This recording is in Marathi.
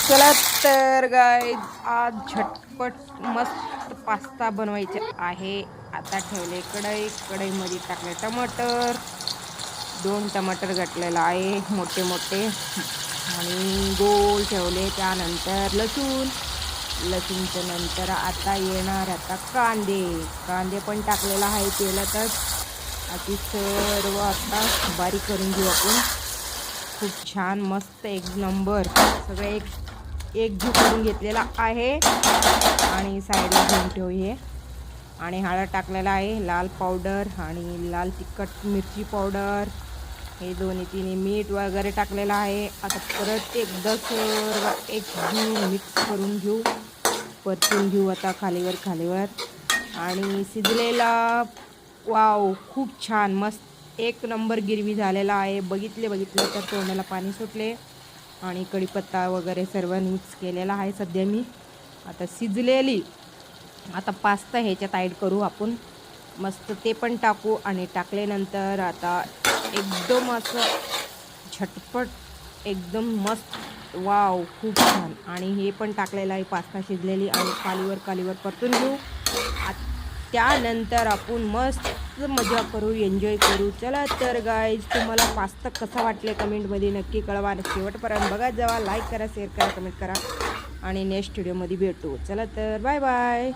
चला तर गाय आज झटपट मस्त पास्ता बनवायचा आहे। आता ठेवले कढईमध्ये टाकले टमाटर, 2 टमाटर घातलेला आहे मोठे मोठे आणि गोल ठेवले। त्यानंतर लसूणच्या नंतर आता येणार कांदे पण टाकलेला आहे तेलातच। आता सर्व आता बारीक करून घेऊ आपण। खूप छान मस्त एक नंबर सगळे एकजीव करून घेतलेला आहे आणि साईडला घेऊन ठेवूया। आणि हळद टाकलेला आहे, लाल पावडर आणि लाल तिखट मिरची पावडर, हे दोन्ही तिन्ही मीठ वगैरे टाकलेला आहे। आता परत एकदा सर्व एकजीव मिक्स करून घेऊ, परतून घेऊ आता खालीवर आणि शिजलेला वाव खूप छान मस्त एक नंबर गिरवी झालेला आहे। बघितले तर तोंडाला पाणी सुटले आणि कढीपत्ता वगैरे सर्व मिक्स केलेला आहे सध्या मी। आता शिजलेली आता पास्ता ह्याच्यात ॲड करू आपण, मस्त ते पण टाकू आणि टाकल्यानंतर आता एकदम असं झटपट एकदम मस्त वाव खूप छान। आणि हे पण टाकलेलं आहे पास्ता शिजलेली आणि खालीवर परतून घेऊ। त्यानंतर आपण मस्त मजा करू, एन्जॉय करू। चला तर गाईज तुम्हाला पास्ता कसा वाटले कमेंटमध्ये नक्की कळवा। शेवटपर्यंत बघा, जावा, लाईक करा, शेअर करा, कमेंट करा आणि नेक्स्ट व्हिडिओमध्ये भेटू। चला तर बाय बाय।